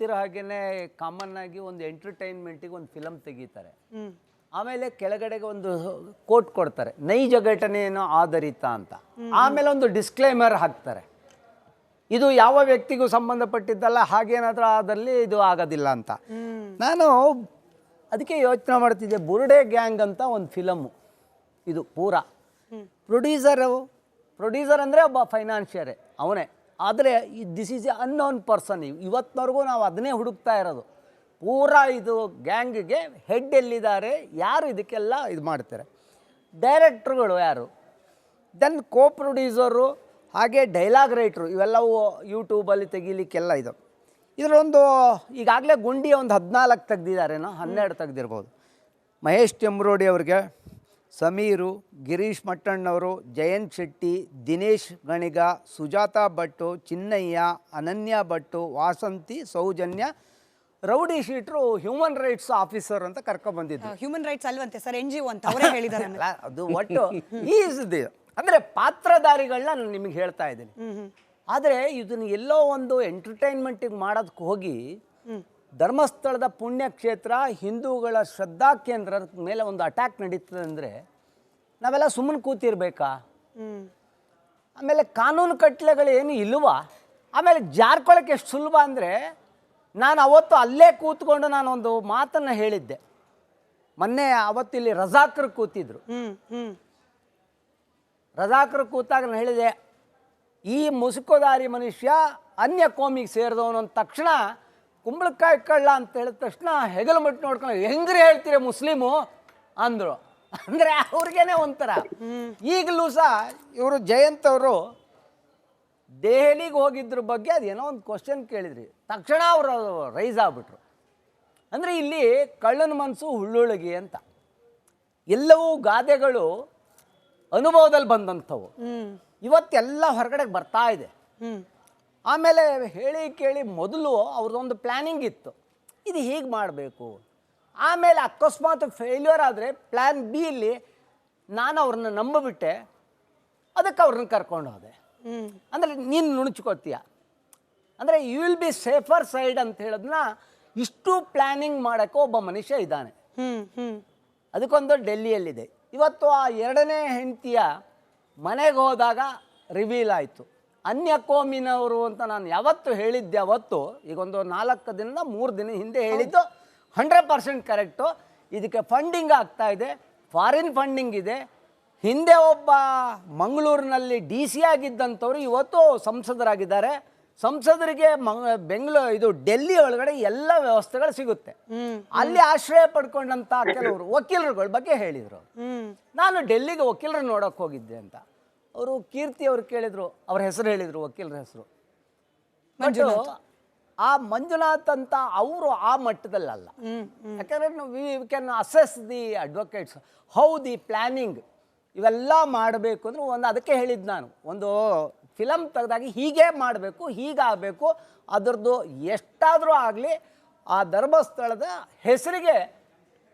ಗೊತ್ತಿರೋ ಹಾಗೇನೆ ಕಾಮನ್ ಆಗಿ ಒಂದು ಎಂಟರ್ಟೈನ್ಮೆಂಟಿಗೆ ಒಂದು ಫಿಲಮ್ ತೆಗಿತಾರೆ. ಆಮೇಲೆ ಕೆಳಗಡೆಗೆ ಒಂದು ಕೋಟ್ ಕೊಡ್ತಾರೆ, ನೈಜ ಘಟನೆಯನ್ನು ಆಧರಿತ ಅಂತ. ಆಮೇಲೆ ಒಂದು ಡಿಸ್ಕ್ಲೇಮರ್ ಹಾಕ್ತಾರೆ, ಇದು ಯಾವ ವ್ಯಕ್ತಿಗೂ ಸಂಬಂಧಪಟ್ಟಿದ್ದಲ್ಲ, ಹಾಗೇನಾದ್ರೂ ಆದಲ್ಲಿ ಇದು ಆಗೋದಿಲ್ಲ ಅಂತ. ನಾನು ಅದಕ್ಕೆ ಯೋಚನೆ ಮಾಡ್ತಿದ್ದೆ, ಬುರ್ಡೆ ಗ್ಯಾಂಗ್ ಅಂತ ಒಂದು ಫಿಲಮು ಇದು ಪೂರಾ. ಪ್ರೊಡ್ಯೂಸರ್ ಅಂದರೆ ಒಬ್ಬ ಫೈನಾನ್ಷಿಯರೇ, ಅವನೇ. ಆದರೆ this is A unknown person. ಇವತ್ತಿನವರೆಗೂ ನಾವು ಅದನ್ನೇ ಹುಡುಕ್ತಾ ಇರೋದು. ಪೂರಾ ಇದು ಗ್ಯಾಂಗ್ಗೆ ಹೆಡ್ ಎಲ್ಲಿದ್ದಾರೆ, ಯಾರು ಇದಕ್ಕೆಲ್ಲ ಇದು ಮಾಡ್ತಾರೆ, ಡೈರೆಕ್ಟ್ರುಗಳು ಯಾರು, ದೆನ್ ಕೋ ಪ್ರೊಡ್ಯೂಸರು, ಹಾಗೆ ಡೈಲಾಗ್ ರೈಟ್ರು, ಇವೆಲ್ಲವೂ ಯೂಟ್ಯೂಬಲ್ಲಿ ತೆಗಿಲಿಕ್ಕೆಲ್ಲ ಇದು. ಇದರೊಂದು ಈಗಾಗಲೇ ಗುಂಡಿ ಒಂದು 14 ತೆಗ್ದಿದ್ದಾರೇನೋ, 12 ತೆಗ್ದಿರ್ಬೋದು. ಮಹೇಶ್ ಟೆಂಬ್ರೋಡಿ ಅವ್ರಿಗೆ, ಸಮೀರು, ಗಿರೀಶ್ ಮಟ್ಟಣ್ಣವರು, ಜಯಂತ್ ಶೆಟ್ಟಿ, ದಿನೇಶ್ ಗಣಿಗ, ಸುಜಾತಾ ಭಟ್ಟು, ಚಿನ್ನಯ್ಯ, ಅನನ್ಯ Bhat, Vasanthi, Soujanya, rowdy ಶೀಟ್ರು human rights officer ಅಂತ ಕರ್ಕೊಂಡ್ಬಂದಿದ್ರು. ಹ್ಯೂಮನ್ ರೈಟ್ಸ್ ಅಲ್ವಂತೆ ಸರ್, NGO ಅಂತ ಅವರೇ ಹೇಳಿದ್ದಾರೆ. ಅದು ಒಟ್ಟು ಅಂದರೆ ಪಾತ್ರಧಾರಿಗಳನ್ನ ನಾನು ನಿಮಗೆ ಹೇಳ್ತಾ ಇದ್ದೀನಿ. ಆದರೆ ಇದನ್ನು ಎಲ್ಲೋ ಒಂದು ಎಂಟರ್ಟೈನ್ಮೆಂಟಿಗೆ ಮಾಡೋದಕ್ಕೆ ಹೋಗಿ ಧರ್ಮಸ್ಥಳದ ಪುಣ್ಯಕ್ಷೇತ್ರ, ಹಿಂದೂಗಳ ಶ್ರದ್ಧಾ ಕೇಂದ್ರದ ಮೇಲೆ ಒಂದು ಅಟ್ಯಾಕ್ ನಡೀತದೆ ಅಂದರೆ ನಾವೆಲ್ಲ ಸುಮ್ಮನೆ ಕೂತಿರ್ಬೇಕಾ? ಆಮೇಲೆ ಕಾನೂನು ಕಟ್ಲೆಗಳೇನು ಇಲ್ವಾ? ಆಮೇಲೆ ಜಾರ್ಕೊಳ್ಳೋಕೆ ಎಷ್ಟು ಸುಲಭ ಅಂದರೆ, ನಾನು ಅವತ್ತು ಅಲ್ಲೇ ಕೂತ್ಕೊಂಡು ನಾನೊಂದು ಮಾತನ್ನು ಹೇಳಿದ್ದೆ. ಮೊನ್ನೆ ಅವತ್ತಿಲ್ಲಿ ರಜಾಕರು ಕೂತಿದ್ರು. ರಜಾಕರು ಕೂತಾಗ ನಾನು ಹೇಳಿದೆ, ಈ ಮುಸುಕೋದಾರಿ ಮನುಷ್ಯ ಅನ್ಯ ಕೋಮಿಗೆ ಸೇರಿದವನು ಅಂದ ತಕ್ಷಣ ಕುಂಬಳಕಾಯಿ ಕಳ್ಳ ಅಂತ ಹೇಳಿದ ತಕ್ಷಣ ಹೆಗಲು ಮಟ್ಟು ನೋಡ್ಕೊಂಡು ಹೆಂಗ್ರಿ ಹೇಳ್ತೀರ ಮುಸ್ಲಿಮು ಅಂದರು. ಅಂದರೆ ಅವ್ರಿಗೇನೆ ಒಂಥರ. ಈಗಲೂ ಸಹ ಇವರು ಜಯಂತ್ ಅವರು ದೆಹಲಿಗೆ ಹೋಗಿದ್ರ ಬಗ್ಗೆ ಅದೇನೋ ಒಂದು ಕ್ವಶನ್ ಕೇಳಿದ್ರಿ, ತಕ್ಷಣ ಅವರು ರೈಸ್ ಆಗ್ಬಿಟ್ರು. ಅಂದರೆ ಇಲ್ಲಿ ಕಳ್ಳನ ಮನಸ್ಸು ಹುಳ್ಳುಳಗಿ ಅಂತ, ಎಲ್ಲವೂ ಗಾದೆಗಳು ಅನುಭವದಲ್ಲಿ ಬಂದಂಥವು. ಇವತ್ತೆಲ್ಲ ಹೊರಗಡೆಗೆ ಬರ್ತಾ ಇದೆ. ಆಮೇಲೆ ಹೇಳಿ ಕೇಳಿ ಮೊದಲು ಅವ್ರದ್ದೊಂದು ಪ್ಲ್ಯಾನಿಂಗ್ ಇತ್ತು, ಇದು ಹೀಗೆ ಮಾಡಬೇಕು. ಆಮೇಲೆ ಅಕಸ್ಮಾತ್ ಫೇಲ್ಯೂರ್ ಆದರೆ ಪ್ಲ್ಯಾನ್ ಬಿ ಇಲ್ಲಿ ನಾನು ಅವ್ರನ್ನ ನಂಬಿಬಿಟ್ಟೆ, ಅದಕ್ಕೆ ಅವ್ರನ್ನ ಕರ್ಕೊಂಡು ಹೋದೆ. ಅಂದರೆ ನೀನು ನುಣುಚ್ಕೋತೀಯ, ಅಂದರೆ you will be safer side ಅಂತ ಹೇಳೋದನ್ನ ಇಷ್ಟು ಪ್ಲ್ಯಾನಿಂಗ್ ಮಾಡೋಕ್ಕೆ ಒಬ್ಬ ಮನುಷ್ಯ ಇದ್ದಾನೆ. ಅದಕ್ಕೊಂದು ಡೆಲ್ಲಿಯಲ್ಲಿದೆ. ಇವತ್ತು ಆ 2ನೇ ಹೆಂಡತಿಯ ಮನೆಗೆ ಹೋದಾಗ ರಿವೀಲ್ ಆಯಿತು, ಅನ್ಯ ಕೋಮಿನವರು ಅಂತ ನಾನು ಯಾವತ್ತು ಹೇಳಿದ್ದೆ. ಅವತ್ತು ಈಗೊಂದು 4 ದಿನ 3 ದಿನ ಹಿಂದೆ ಹೇಳಿದ್ದು 100% ಕರೆಕ್ಟು. ಇದಕ್ಕೆ ಫಂಡಿಂಗ್ ಆಗ್ತಾ ಇದೆ, ಫಾರಿನ್ ಫಂಡಿಂಗ್ ಇದೆ. ಹಿಂದೆ ಒಬ್ಬ ಮಂಗಳೂರಿನಲ್ಲಿ DC ಆಗಿದ್ದಂಥವ್ರು ಇವತ್ತು ಸಂಸದರಾಗಿದ್ದಾರೆ. ಸಂಸದರಿಗೆ ಇದು ಡೆಲ್ಲಿ ಒಳಗಡೆ ಎಲ್ಲ ವ್ಯವಸ್ಥೆಗಳು ಸಿಗುತ್ತೆ. ಅಲ್ಲಿ ಆಶ್ರಯ ಪಡ್ಕೊಂಡಂಥ ಕೆಲವರು ವಕೀಲರುಗಳ ಬಗ್ಗೆ ಹೇಳಿದರು. ನಾನು ಡೆಲ್ಲಿಗೆ ವಕೀಲರು ನೋಡೋಕೆ ಹೋಗಿದ್ದೆ ಅಂತ. ಅವರು ಕೀರ್ತಿ ಅವ್ರು ಕೇಳಿದ್ರು, ಅವ್ರ ಹೆಸರು ಹೇಳಿದರು, ವಕೀಲರ ಹೆಸರು. ಆ ಮಂಜುನಾಥ್ ಅಂತ ಅವರು ಆ ಮಟ್ಟದಲ್ಲಲ್ಲ. ಯಾಕಂದರೆ we can assess the advocates how the planning ಇವೆಲ್ಲ ಮಾಡಬೇಕು ಅಂದ್ರೆ ಅದಕ್ಕೆ ಹೇಳಿದ್ದು ನಾನು, ಒಂದು ಫಿಲಮ್ ತೆಗೆದಾಗಿ ಹೀಗೆ ಮಾಡಬೇಕು, ಹೀಗಾಗಬೇಕು, ಅದರದ್ದು ಎಷ್ಟಾದರೂ ಆಗಲಿ ಆ ಧರ್ಮಸ್ಥಳದ ಹೆಸರಿಗೆ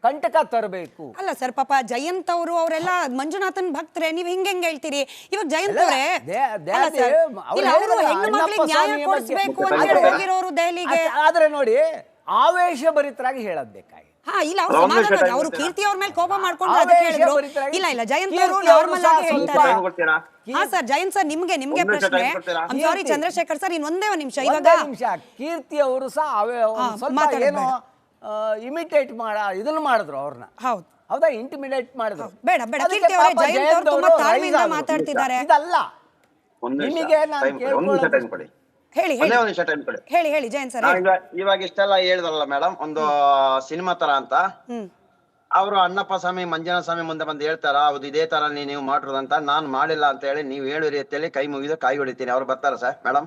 ಕಂಟಕ ತರಬೇಕು. ಅಲ್ಲ ಸರ್, ಪಾಪ ಜಯಂತ್ ಅವರು ಅವರೆಲ್ಲ ಮಂಜುನಾಥನ್ ಭಕ್ತರೆ, ನೀವು ಹಿಂಗೆ ಹೇಳ್ತೀರಿ? ಇವಾಗ ಜಯಂತ್ ಅವರೇ ಹೋಗಿರೋರು ದೆಹಲಿಗೆ. ಆದ್ರೆ ನೋಡಿ, ಆವೇಶ ಭರಿತರಾಗಿ ಹೇಳೋದು ಬೇಕಾಗಿ. ಅವರು ಕೀರ್ತಿ ಅವ್ರ ಮೇಲೆ ಕೋಪ ಮಾಡ್ಕೊಂಡು ಇಲ್ಲ ಜಯಂತ್ ಅವರು ನಾರ್ಮಲ್ ಆಗಿ ಹೇಳ್ತಾರೆ. ಹಾ ಸರ್, ಜಯಂತ್ ಸರ್ ನಿಮ್ಗೆ ಪ್ರಶ್ನೆ. ಸಾರಿ ಚಂದ್ರಶೇಖರ್ ಸರ್, ಇನ್ನೊಂದೇ ಒಂದು ನಿಮಿಷ. ಇವಾಗ ಕೀರ್ತಿ ಅವರು ಸಹ ಏನೋ ಇಮಿಟೇಟ್ ಇದನ್ನು ಮಾಡಿದ್ರು ಅವ್ರನ್ನ. ಹೌದಾ, ಇಂಟಿಮಿಡೇಟ್ ಮಾಡಿದ್ರು. ಬೇಡ ಕೀರ್ತಿ ಅವರೇ, ಜಯಂತ್ ಅವರು ತುಂಬಾ ತಾಳ್ಮೆಯಿಂದ ಮಾತಾಡ್ತಿದ್ದಾರೆ. ಇದಲ್ಲ ನಿಮಗೆ ನಾನು ಕೇಳ್ಕೊಳ್ಳೋದು. ಹೇಳಿ ಜಯಂತ್ ಸರ್. ಇವಾಗ ಇಷ್ಟೆಲ್ಲ ಹೇಳಿದ್ರಲ್ಲ ಮೇಡಮ್, ಒಂದು ಸಿನಿಮಾ ತರ ಅಂತ. ಅವರು ಅಣ್ಣಪ್ಪ ಸ್ವಾಮಿ, ಮಂಜುನಾಥ ಸ್ವಾಮಿ ಮುಂದೆ ಬಂದು ಹೇಳ್ತಾರ, ಹೌದು ಇದೇ ತರ ನೀವು ಮಾಡಿರೋದಂತ. ನಾನು ಮಾಡಿಲ್ಲ ಅಂತ ಹೇಳಿ ನೀವು ಹೇಳೋ ರೀತಿಯಲ್ಲಿ ಕೈ ಮುಗಿದು ಕಾಯಿ ಹೊಡಿತೀನಿ. ಅವ್ರು ಬರ್ತಾರ ಸರ್ ಮೇಡಮ್?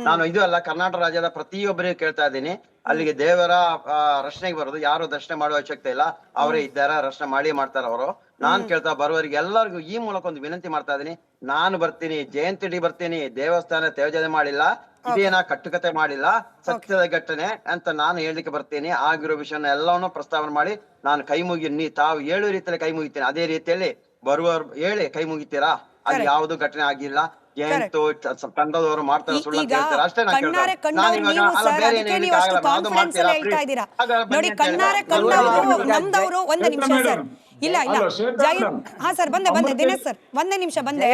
ನಾನು ಇದು ಅಲ್ಲ, ಕರ್ನಾಟಕ ರಾಜ್ಯದ ಪ್ರತಿಯೊಬ್ಬರಿಗೂ ಕೇಳ್ತಾ ಇದ್ದೀನಿ, ಅಲ್ಲಿಗೆ ದೇವರ ರಚನೆಗೆ ಬರೋದು ಯಾರು ದರ್ಶನ ಮಾಡುವ ಅವಶ್ಯಕತೆ ಇಲ್ಲ, ಅವರೇ ಇದ್ದಾರ, ರಚನೆ ಮಾಡ್ತಾರ ಅವರು. ನಾನ್ ಕೇಳ್ತಾ ಬರುವವರಿಗೆ ಎಲ್ಲರಿಗೂ ಈ ಮೂಲಕ ಒಂದು ವಿನಂತಿ ಮಾಡ್ತಾ ಇದೀನಿ, ನಾನು ಬರ್ತೀನಿ, ಜಯಂತಿ ಬರ್ತೀನಿ, ದೇವಸ್ಥಾನ ತೇಜನೆ ಮಾಡಿಲ್ಲ, ಇದೇನ ಕಟ್ಟುಕತೆ ಮಾಡಿಲ್ಲ, ಸತ್ಯದ ಘಟನೆ ಅಂತ ನಾನು ಹೇಳಲಿಕ್ಕೆ ಬರ್ತೀನಿ. ಆಗಿರೋ ವಿಷಯನ ಎಲ್ಲವನ್ನೂ ಪ್ರಸ್ತಾವನೆ ಮಾಡಿ ನಾನು ಕೈ ಮುಗಿ, ತಾವು ಹೇಳೋ ರೀತಿಯಲ್ಲಿ ಕೈ ಮುಗಿತೀನಿ, ಅದೇ ರೀತಿಯಲ್ಲಿ ಬರುವವರು ಹೇಳಿ ಕೈ ಮುಗಿತೀರಾ? ಅಲ್ಲಿ ಯಾವ್ದು ಘಟನೆ ಆಗಿಲ್ಲ, ಜಯಂತ್ ತಂಡದವರು ಮಾಡ್ತಾರೆ ಸುಳ್ಳು ಅಂತ ಈಗ ಹೇಳ್ತಾರೆ ಅಷ್ಟೇ. ನಾನು ಕಣ್ಣಾರೆ ಕೇಳ್ತಾ ನಾನು ಕಂಡವ್ರು ಇವಾಗ ನೀವು ಅಲ್ಲ ಸರ್, ಬೇರೆ ಅದಕ್ಕೆ ಏನು ನೀವು ಅಷ್ಟು ಆಗಲ್ಲ, ಅದು ಕಾನ್ಫಿಡೆನ್ಸ್ ಮಾಡ್ತೀರಾ ಅಲ್ಲಿ ಹೇಳ್ತಾ ಇದ್ದೀರಾ. ಹಾಗಾದ್ರೆ ಬನ್ನಿ ನೋಡಿ ಅಂತ ಹೇಳಿದೆ. ಕಣ್ಣಾರೆ ಕಂಡವರು ನಮ್ದವರು. ಒಂದೇ ನಿಮಿಷ ಸರ್, ಇಲ್ಲ ಜಯಂತ್ ಸರ್ ಬಂದೆ ದಿನೇಶ್ ಸರ್ ಒಂದೇ ನಿಮಿಷ ಬಂದೆ.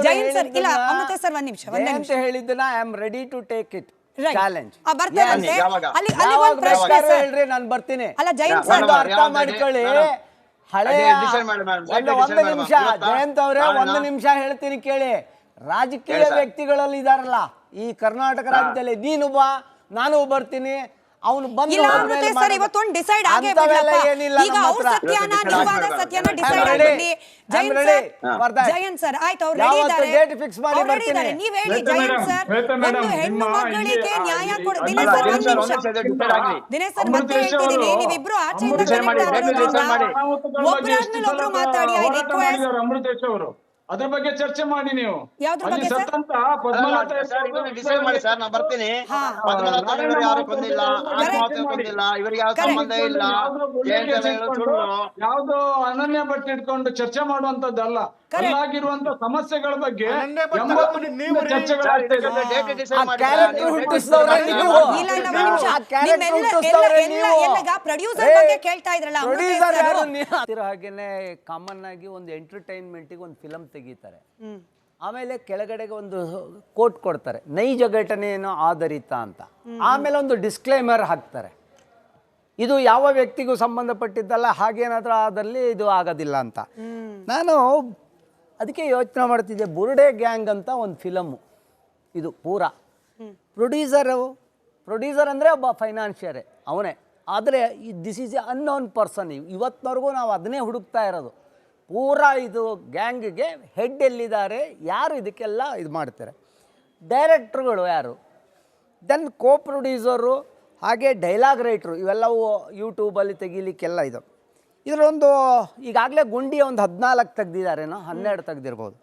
ಜಯಂತ್ ಸರ್ ಇಲ್ಲ ಅಮೃತ ಸರ್ ಒಂದ್ ನಿಮಿಷ ಅಂತ ಹೇಳಿದ್ದನ್ನ I am ready to take it challenge. ಬರ್ತಾರಂತೆ ಅಲ್ಲಿ ಒಂದ್ ಪ್ರಶ್ನೆ ಸರ್ ಹೇಳ್ರಿ ನಾನು ಬರ್ತೀನಿ. ಅಲ್ಲ ಜಯಂತ್ ಸರ್ ಅರ್ಥ ಮಾಡ್ಕೊಳ್ಳಿ. ಹಳೆಯ ಒಂದು ನಿಮಿಷ ಜಯಂತ್ ಅವರೇ, ಒಂದು ನಿಮಿಷ ಹೇಳ್ತೀನಿ ಕೇಳಿ. ರಾಜಕೀಯ ವ್ಯಕ್ತಿಗಳಲ್ಲಿ ಇದಾರಲ್ಲ ಈ ಕರ್ನಾಟಕ ರಾಜ್ಯದಲ್ಲಿ, ನೀನು ಬಾ ನಾನು ಬರ್ತೀನಿ, ಅವನು ಬಂದು ಸರ್ ಇವತ್ತೊಂದು ಡಿಸೈಡ್ ಆಗೇ ಬಿಡ್ಲಪ್ಪ. ಈಗ ಅವ್ರ ಸತ್ಯನ ನೀವಾದ ಸತ್ಯನ ಡಿಸೈಡ್ ಆಗ್ಬಿಡಿ. ಜಯಂತ್ ಸರ್ ಆಯ್ತು, ಅವ್ರು ರೆಡಿ ಇದ್ದಾರೆ, ಡೇಟ್ ಫಿಕ್ಸ್ ಮಾಡಿ ಬರ್ತೀನಿ. ನೀವ್ ಹೇಳಿ ಜಯಂತ್ ಸರ್, ಒಂದು ಹೆಣ್ಣು ಮಗಳಿಗೆ ನ್ಯಾಯ ಕೊಡಿ. ದಿನೇಶ್ ಸರ್ ಒಂದ್ ನಿಮಿಷ, ದಿನೇಶ್ ಸರ್ ಮತ್ತೆ ಹೇಳ್ತಿದ್ದೀನಿ, ನೀವಿಬ್ರು ಆಚೆಯಿಂದ ಒಬ್ಬರಾದ್ಮೇಲೆ ಒಬ್ರು ಮಾತಾಡಿ. ಐ ರಿಕ್ವೆಸ್ಟ್ ಅಮೃತೇಶ್ ಅವರು ಅದ್ರ ಬಗ್ಗೆ ಚರ್ಚೆ ಮಾಡಿ. ನೀವು ಯಾವ್ದ್ರ ಬಗ್ಗೆ ಸರ್? ಡಿಸೈಡ್ ಮಾಡಿ ಸರ್, ನಾನು ಬರ್ತೀನಿ. ಪದ್ಮನಾಭ ಇವರು ಯಾರು ಕೊಂದಿಲ್ಲ, ಆತ್ಮಹತ್ಯೆ ಕೊಂದಿಲ್ಲ, ಇವರಿಗೆ ಯಾವ ಸಂಬಂಧ ಇಲ್ಲ. ಯಾವ್ದು ಅನನ್ಯ ಭಟ್ ಇಟ್ಕೊಂಡು ಚರ್ಚೆ ಮಾಡುವಂತದ್ದಲ್ಲ, ಅಲ್ಲಾಗಿರುವಂತ ಸಮಸ್ಯೆಗಳ ಬಗ್ಗೆ ಪ್ರೊಡ್ಯೂಸರ್ ಬಗ್ಗೆ ಕೇಳ್ತಾ ಇದ್ರಲ್ಲ, ಹಾಗೇನೆ ಕಾಮನ್ ಆಗಿ ಒಂದು ಎಂಟರ್ಟೈನ್ಮೆಂಟ್ ಗೆ ಒಂದು ಫಿಲಂ ತೆಗಿತಾರೆ, ಆಮೇಲೆ ಕೆಳಗಡೆಗೆ ಒಂದು ಕೋಟ್ ಕೊಡ್ತಾರೆ, ನೈಜ ಘಟನೆಯನ್ನು ಆಧರಿತ ಅಂತ. ಆಮೇಲೆ ಒಂದು ಡಿಸ್ಕ್ಲೇಮರ್ ಹಾಕ್ತಾರೆ, ಇದು ಯಾವ ವ್ಯಕ್ತಿಗೂ ಸಂಬಂಧಪಟ್ಟಿದ್ದಲ್ಲ, ಹಾಗೇನಾದ್ರೂ ಆದಲ್ಲಿ ಇದು ಆಗೋದಿಲ್ಲ ಅಂತ. ನಾನು ಅದಕ್ಕೆ ಯೋಚನೆ ಮಾಡ್ತಿದ್ದೆ, ಬುರುಡೆ ಗ್ಯಾಂಗ್ ಅಂತ ಒಂದು ಫಿಲಮ್ಮು ಇದು ಪೂರಾ. ಪ್ರೊಡ್ಯೂಸರ್ ಅಂದರೆ ಒಬ್ಬ ಫೈನಾನ್ಷಿಯರೇ ಅವನೇ, ಆದರೆ this is A unknown person. ಇವತ್ತಿನವರೆಗೂ ನಾವು ಅದನ್ನೇ ಹುಡುಕ್ತಾ ಇರೋದು. ಪೂರಾ ಇದು ಗ್ಯಾಂಗ್ಗೆ ಹೆಡ್ ಎಲ್ಲಿದ್ದಾರೆ, ಯಾರು ಇದಕ್ಕೆಲ್ಲ ಇದು ಮಾಡ್ತಾರೆ, ಡೈರೆಕ್ಟ್ರುಗಳು ಯಾರು, ದೆನ್ ಕೋ ಪ್ರೊಡ್ಯೂಸರು, ಹಾಗೆ ಡೈಲಾಗ್ ರೈಟ್ರು, ಇವೆಲ್ಲವೂ ಯೂಟ್ಯೂಬಲ್ಲಿ ತೆಗಿಲಿಕ್ಕೆಲ್ಲ ಇದು. ಇದರೊಂದು ಈಗಾಗಲೇ ಗುಂಡಿ ಒಂದು 14 ತೆಗ್ದಿದ್ದಾರೇನೋ, 12 ತೆಗ್ದಿರ್ಬೋದು.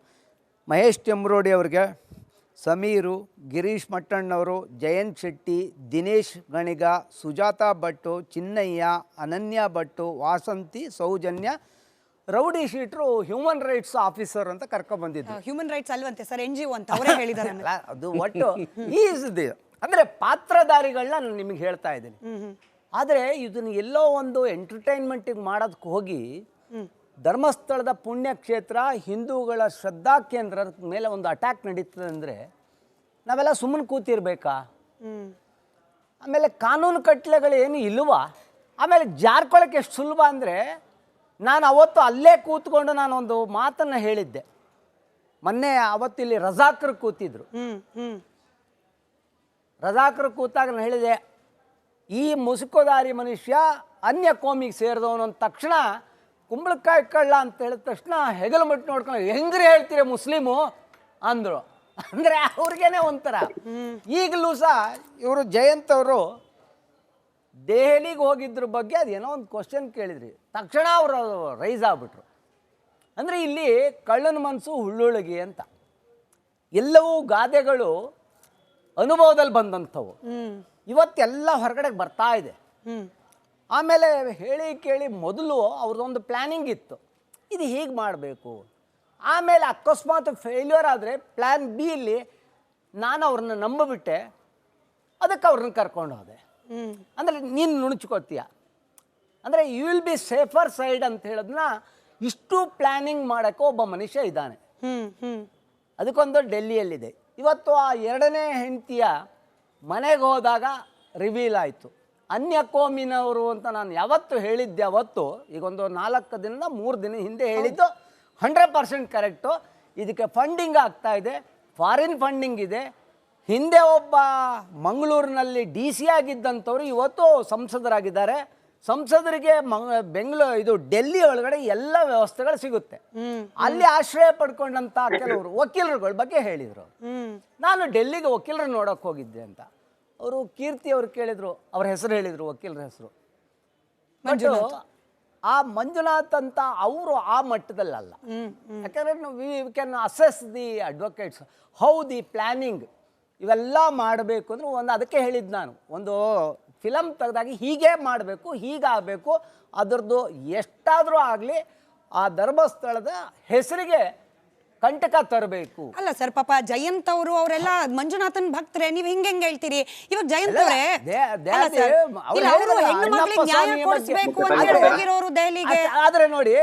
ಮಹೇಶ್ ಚಮ್ರೋಡಿ ಅವ್ರಿಗೆ, ಸಮೀರು, ಗಿರೀಶ್ ಮಟ್ಟಣ್ಣವರು, ಜಯಂತ್ ಶೆಟ್ಟಿ, ದಿನೇಶ್ ಗಣಿಗ, ಸುಜಾತಾ ಭಟ್ಟು, ಚಿನ್ನಯ್ಯ, ಅನನ್ಯ Bhat, Vasanthi, Soujanya, rowdy ಶೀಟ್ರು human rights officer ಅಂತ ಕರ್ಕೊಂಡ್ಬಂದಿದ್ರು. ಹ್ಯೂಮನ್ ರೈಟ್ಸ್ ಅಲ್ವಂತೆ ಸರ್, NGO ಅಂತ ಅವರೇ ಹೇಳಿದ್ದಾರೆ. ಅದು ಒಟ್ಟು ಅಂದರೆ ಪಾತ್ರಧಾರಿಗಳನ್ನ ನಾನು ನಿಮಗೆ ಹೇಳ್ತಾ ಇದ್ದೀನಿ. ಆದರೆ ಇದನ್ನು ಎಲ್ಲೋ ಒಂದು ಎಂಟರ್ಟೈನ್ಮೆಂಟಿಗೆ ಮಾಡೋದಕ್ಕೆ ಹೋಗಿ ಧರ್ಮಸ್ಥಳದ ಪುಣ್ಯಕ್ಷೇತ್ರ ಹಿಂದೂಗಳ ಶ್ರದ್ಧಾ ಕೇಂದ್ರದ ಮೇಲೆ ಒಂದು ಅಟ್ಯಾಕ್ ನಡೀತದೆ ಅಂದರೆ ನಾವೆಲ್ಲ ಸುಮ್ಮನೆ ಕೂತಿರ್ಬೇಕಾ? ಆಮೇಲೆ ಕಾನೂನು ಕಟ್ಲೆಗಳು ಏನು ಇಲ್ವಾ? ಆಮೇಲೆ ಜಾರ್ಕೊಳ್ಳೋಕೆ ಎಷ್ಟು ಸುಲಭ ಅಂದರೆ, ನಾನು ಅವತ್ತು ಅಲ್ಲೇ ಕೂತ್ಕೊಂಡು ನಾನೊಂದು ಮಾತನ್ನು ಹೇಳಿದ್ದೆ. ಮೊನ್ನೆ ಅವತ್ತಿಲ್ಲಿ ರಜಾಕರು ಕೂತಿದ್ರು, ರಜಾಕರು ಕೂತಾಗ ನಾನು ಹೇಳಿದೆ, ಈ ಮುಸುಕೋದಾರಿ ಮನುಷ್ಯ ಅನ್ಯ ಕೋಮಿಗೆ ಸೇರಿದವನು ಅಂದ ತಕ್ಷಣ ಕುಂಬಳಕಾಯಿ ಕಳ್ಳ ಅಂತ ಹೇಳಿದ ತಕ್ಷಣ ಹೆಗಲು ಮಟ್ಟು ನೋಡ್ಕೊಂಡು ಹೆಂಗ್ರಿ ಹೇಳ್ತೀರ ಮುಸ್ಲಿಮು ಅಂದರು. ಅಂದರೆ ಅವ್ರಿಗೇನೆ ಒಂಥರ. ಈಗಲೂ ಸಹ ಇವರು ಜಯಂತ್ ಅವರು ದೆಹಲಿಗೆ ಹೋಗಿದ್ರ ಬಗ್ಗೆ ಅದೇನೋ ಒಂದು ಕ್ವಶನ್ ಕೇಳಿದ್ರಿ, ತಕ್ಷಣ ಅವರು ರೈಸ್ ಆಗ್ಬಿಟ್ರು. ಅಂದರೆ ಇಲ್ಲಿ ಕಳ್ಳನ ಮನಸ್ಸು ಹುಳ್ಳುಳ್ಳಿಗೆ ಅಂತ, ಎಲ್ಲವೂ ಗಾದೆಗಳು ಅನುಭವದಲ್ಲಿ ಬಂದಂಥವು. ಇವತ್ತೆಲ್ಲ ಹೊರಗಡೆಗೆ ಬರ್ತಾ ಇದೆ. ಆಮೇಲೆ ಹೇಳಿ ಕೇಳಿ ಮೊದಲು ಅವ್ರದ್ದೊಂದು ಪ್ಲ್ಯಾನಿಂಗ್ ಇತ್ತು, ಇದು ಹೀಗೆ ಮಾಡಬೇಕು. ಆಮೇಲೆ ಅಕಸ್ಮಾತ್ ಫೇಲ್ಯೂರ್ ಆದರೆ ಪ್ಲ್ಯಾನ್ ಬಿ ಇಲ್ಲಿ ನಾನು ಅವ್ರನ್ನ ನಂಬಿಬಿಟ್ಟೆ, ಅದಕ್ಕೆ ಅವ್ರನ್ನ ಕರ್ಕೊಂಡು ಹೋದೆ. ಅಂದರೆ ನೀನು ನುಣುಚ್ಕೋತೀಯ, ಅಂದರೆ you will be safer side ಅಂತ ಹೇಳೋದನ್ನ ಇಷ್ಟು ಪ್ಲ್ಯಾನಿಂಗ್ ಮಾಡೋಕ್ಕೆ ಒಬ್ಬ ಮನುಷ್ಯ ಇದ್ದಾನೆ. ಅದಕ್ಕೊಂದು ಡೆಲ್ಲಿಯಲ್ಲಿದೆ. ಇವತ್ತು ಆ 2ನೇ ಹೆಂಡತಿಯ ಮನೆಗೆ ಹೋದಾಗ ರಿವೀಲ್ ಆಯಿತು, ಅನ್ಯ ಕೋಮಿನವರು ಅಂತ ನಾನು ಯಾವತ್ತು ಹೇಳಿದ್ದೆ. ಅವತ್ತು ಈಗೊಂದು 4 ದಿನದ 3 ದಿನ ಹಿಂದೆ ಹೇಳಿದ್ದು 100% ಕರೆಕ್ಟು. ಇದಕ್ಕೆ ಫಂಡಿಂಗ್ ಆಗ್ತಾ ಇದೆ, ಫಾರಿನ್ ಫಂಡಿಂಗ್ ಇದೆ. ಹಿಂದೆ ಒಬ್ಬ ಮಂಗಳೂರಿನಲ್ಲಿ DC ಆಗಿದ್ದಂಥವ್ರು ಇವತ್ತು ಸಂಸದರಾಗಿದ್ದಾರೆ. ಸಂಸದರಿಗೆ ಇದು ಡೆಲ್ಲಿ ಒಳಗಡೆ ಎಲ್ಲ ವ್ಯವಸ್ಥೆಗಳು ಸಿಗುತ್ತೆ. ಅಲ್ಲಿ ಆಶ್ರಯ ಪಡ್ಕೊಂಡಂಥ ಕೆಲವರು ವಕೀಲರುಗಳ ಬಗ್ಗೆ ಹೇಳಿದರು. ನಾನು ಡೆಲ್ಲಿಗೆ ವಕೀಲರು ನೋಡೋಕೆ ಹೋಗಿದ್ದೆ ಅಂತ ಅವರು ಕೀರ್ತಿ ಅವರು ಕೇಳಿದರು, ಅವ್ರ ಹೆಸರು ಹೇಳಿದರು, ವಕೀಲರ ಹೆಸರು ಆ ಮಂಜುನಾಥ್ ಅಂತ. ಅವರು ಆ ಮಟ್ಟದಲ್ಲಲ್ಲ, ಯಾಕಂದರೆ we can assess the advocates how the planning ಇವೆಲ್ಲ ಮಾಡಬೇಕು ಅಂದರೆ ಒಂದು ಅದಕ್ಕೆ ಹೇಳಿದ್ದು ನಾನು, ಒಂದು ಫಿಲಮ್ ತೆಗೆದಾಗ ಹೀಗೆ ಮಾಡಬೇಕು, ಹೀಗಾಗಬೇಕು, ಅದರದ್ದು ಎಷ್ಟಾದರೂ ಆಗಲಿ ಆ ಧರ್ಮಸ್ಥಳದ ಹೆಸರಿಗೆ ಕಂಟಕ ತರಬೇಕು. ಅಲ್ಲ ಸರ್, ಪಾಪ ಜಯಂತ್ ಅವರು ಅವರೆಲ್ಲ ಮಂಜುನಾಥನ್ ಭಕ್ತರೆ, ನೀವ್ ಹಿಂಗೆ ಹೇಳ್ತೀರಿ? ಇವಾಗ ಜಯಂತ್ ಅವರೇ ಅವರು ಹೆಣ್ಣು ಮಕ್ಕಳಿಗೆ ನ್ಯಾಯ ಕೊಡಿಸ್ಬೇಕು ಅಂತ ಹೇಳಿ ಹೋಗಿರೋರು ದೆಹಲಿಗೆ. ಆದ್ರೆ ನೋಡಿ,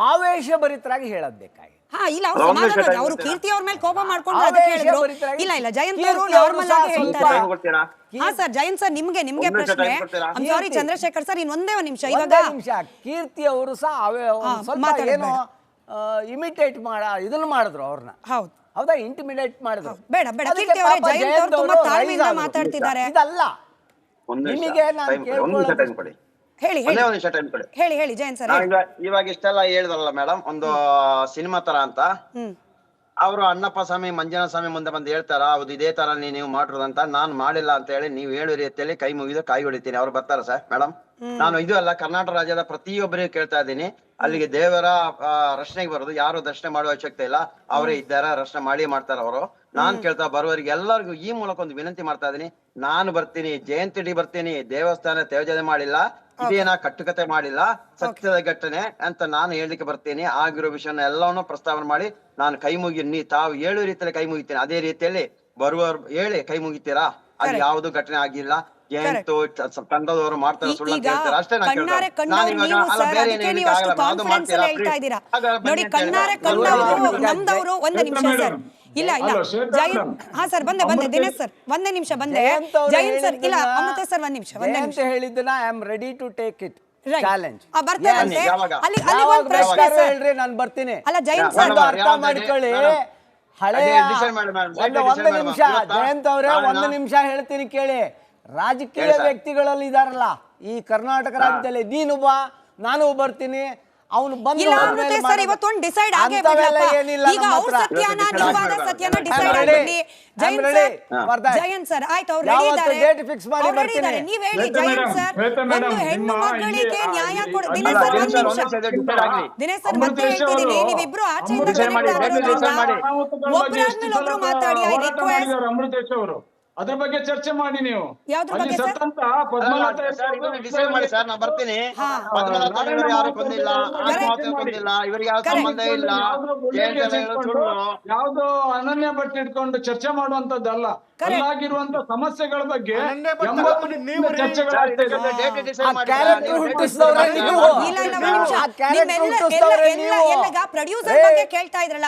ಆವೇಶ ಭರಿತರಾಗಿ ಹೇಳೋದ್ ಬೇಕಾಗಿ. ಹಾ, ಇಲ್ಲ ಅವ್ರು ಸಮಾಧಾನ, ಅವರು ಕೀರ್ತಿ ಅವ್ರ ಮೇಲೆ ಕೋಪ ಮಾಡ್ಕೊಂಡು ಅದಕ್ಕೆ ಹೇಳಿದ್ರು. ಇಲ್ಲ ಜಯಂತ್ ಅವರು ನಾರ್ಮಲ್ ಆಗಿ ಹೇಳ್ತಾರೆ. ಹಾ ಸರ್, ಜಯಂತ್ ಸರ್ ನಿಮ್ಗೆ ಪ್ರಶ್ನೆ. ಸಾರಿ ಚಂದ್ರಶೇಖರ್ ಸರ್, ಇನ್ನೊಂದೇ ಒಂದು ನಿಮಿಷ. ಇವಾಗ ಕೀರ್ತಿ ಅವರು ಸಹ ಸ್ವಲ್ಪ ಏನೋ ಇಮಿಟೇಟ್ ಇದನ್ನ ಮಾಡಿದ್ರು ಅವ್ರನ್ನ. ಹೌದಾ, ಇಂಟಿಮಿಡೇಟ್ ಮಾಡಿದ್ರು. ಬೇಡ ಕೀರ್ತಿ ಅವರೇ, ಜಯಂತ್ ಅವರು ತುಂಬಾ ತಾಳ್ಮೆಯಿಂದ ಮಾತಾಡ್ತಿದ್ದಾರೆ. ಇದಲ್ಲ ನಿಮಗೆ ನಾನು ಕೇಳ್ಕೊಳ್ಳೋದು. ಹೇಳಿ ಜಯಂತ್ ಸರ್. ಇವಾಗ ಇಷ್ಟೆಲ್ಲ ಹೇಳಿದ್ರಲ್ಲ ಮೇಡಮ್, ಒಂದು ಸಿನಿಮಾ ತರ ಅಂತ. ಅವರು ಅಣ್ಣಪ್ಪ ಸ್ವಾಮಿ ಮಂಜನ ಸ್ವಾಮಿ ಮುಂದೆ ಬಂದು ಹೇಳ್ತಾರ, ಹೌದು ಇದೇ ತರ ನೀವು ಮಾಡಿರೋದಂತ. ನಾನ್ ಮಾಡಿಲ್ಲ ಅಂತ ಹೇಳಿ ನೀವು ಹೇಳೋ ರೀತಿಯಲ್ಲಿ ಕೈ ಮುಗಿದು ಕಾಯಿ ಹೊಡಿತೀನಿ. ಅವ್ರು ಬರ್ತಾರ ಸರ್ ಮೇಡಮ್? ನಾನು ಇದು ಅಲ್ಲ, ಕರ್ನಾಟಕ ರಾಜ್ಯದ ಪ್ರತಿಯೊಬ್ಬರಿಗೂ ಕೇಳ್ತಾ ಇದ್ದೀನಿ, ಅಲ್ಲಿಗೆ ದೇವರ ರಚನೆಗೆ ಬರೋದು ಯಾರು ದರ್ಶನ ಮಾಡುವ ಅವಶ್ಯಕತೆ ಇಲ್ಲ, ಅವರೇ ಇದ್ದಾರ, ರಚನೆ ಮಾಡಿ ಮಾಡ್ತಾರ ಅವರು. ನಾನ್ ಕೇಳ್ತಾ ಬರುವವರಿಗೆ ಎಲ್ಲರಿಗೂ ಈ ಮೂಲಕ ಒಂದು ವಿನಂತಿ ಮಾಡ್ತಾ ಇದೀನಿ, ನಾನು ಬರ್ತೀನಿ, ಜಯಂತಿ ಬರ್ತೀನಿ, ದೇವಸ್ಥಾನ ತೇಜನೆ ಮಾಡಿಲ್ಲ, ಇದೇನ ಕಟ್ಟುಕತೆ ಮಾಡಿಲ್ಲ, ಸತ್ಯದ ಘಟನೆ ಅಂತ ನಾನು ಹೇಳಲಿಕ್ಕೆ ಬರ್ತೀನಿ. ಆಗಿರೋ ವಿಷಯನ ಎಲ್ಲವನ್ನೂ ಪ್ರಸ್ತಾವನೆ ಮಾಡಿ ನಾನು ಕೈ ಮುಗಿ ತಾವು ಹೇಳೋ ರೀತಿಯಲ್ಲಿ ಕೈ ಮುಗಿತೀನಿ. ಅದೇ ರೀತಿಯಲ್ಲಿ ಬರುವವರು ಹೇಳಿ ಕೈ ಮುಗಿತೀರಾ? ಅಲ್ಲಿ ಯಾವ್ದು ಘಟನೆ ಆಗಿಲ್ಲ, ಜಯಂತು ತಂಡದವರು ಮಾಡ್ತಾರೆ, ಸುಳ್ಳು ಅಂತ ಹೇಳ್ತಾರೆ ಅಷ್ಟೇ. ನಮ್ದವರು ಒಂದೇ ನಿಮಿಷ ಸರ್. ಇಲ್ಲ ಜಯಂತ್, ಹಾ ಸರ್ ಬಂದೆ ದಿನೇಶ್ ಸರ್, ಒಂದೇ ನಿಮಿಷ ಬಂದೆ. ಜಯಂತ್ ಸರ್, ಇಲ್ಲ ಅಮೃತ ಸರ್, ಒಂದ್ ನಿಮಿಷ ಹೇಳಿದ್ದನ್ನ I am ready to take it challenge. ನಾನು ಬರ್ತೀನಿ. ಅಲ್ಲ ಜಯಂತ್ ಸರ್, ಅರ್ಥ ಮಾಡ್ಕೊಳ್ಳಿ. ಹಳೆಯ ಒಂದು ನಿಮಿಷ ಜಯಂತ್ ಅವರೇ, ಒಂದು ನಿಮಿಷ ಹೇಳ್ತೀನಿ ಕೇಳಿ. ರಾಜಕೀಯ ವ್ಯಕ್ತಿಗಳಲ್ಲಿ ಇದಾರಲ್ಲ ಈ ಕರ್ನಾಟಕ ರಾಜ್ಯದಲ್ಲಿ, ನೀನು ಬಾ, ನಾನು ಬರ್ತೀನಿ, ಅವನು ಬಂದು ಇವತ್ತೊಂದು ಡಿಸೈಡ್ ಆಗೇ ಬಿಡ್ಲಪ್ಪ. ಈಗ ಅವ್ರ ಸತ್ಯನ ನಿಜವಾದ ಸತ್ಯನ ಡಿಸೈಡ್ ಆಗ್ಬಿಡ್ಲಿ. ಜಯಂತ್ ಸರ್ ಆಯ್ತು, ಅವ್ರು ರೆಡಿ ಇದ್ದಾರೆ, ಡೇಟ್ ಫಿಕ್ಸ್ ಮಾಡಿ ಬರ್ತೀನಿ. ನೀವ್ ಹೇಳಿ ಜಯಂತ್ ಸರ್, ಒಂದು ಹೆಣ್ಣು ಮಕ್ಕಳಿಗೆ ನ್ಯಾಯ ಕೊಡ. ದಿನೇಶ್ ಸರ್ ಒಂದ್ ನಿಮಿಷ, ದಿನೇಶ್ ಸರ್ ಮತ್ತೆ ಹೇಳ್ತಿದ್ದೀನಿ, ನೀವಿಬ್ರು ಆಚೆಯಿಂದ ಒಬ್ಬರಾದ್ಮೇಲೆ ಒಬ್ರು ಮಾತಾಡಿ. I request. ಅಮೃತೇಶ್ ಅವರು ಅದ್ರ ಬಗ್ಗೆ ಚರ್ಚೆ ಮಾಡಿ. ನೀವು ಯಾವ್ದ್ರ ಬಗ್ಗೆ ಸರ್? ಡಿಸೈಡ್ ಮಾಡಿ ಸರ್, ನಾನು ಬರ್ತೀನಿ. ಯಾರು ಕೊಂದಿಲ್ಲ, ಕೊಂದಿಲ್ಲ, ಇವರಿಗೆ ಯಾವ ಸಂಬಂಧ ಇಲ್ಲ. ಯಾವ್ದು ಅನನ್ಯ ಭಟ್ ಇಟ್ಕೊಂಡು ಚರ್ಚೆ ಮಾಡುವಂತದ್ದಲ್ಲ. ಅಲ್ಲಾಗಿರುವಂತ ಸಮಸ್ಯೆಗಳ ಬಗ್ಗೆ ಪ್ರೊಡ್ಯೂಸರ್ ಬಗ್ಗೆ ಕೇಳ್ತಾ ಇದ್ರಲ್ಲ.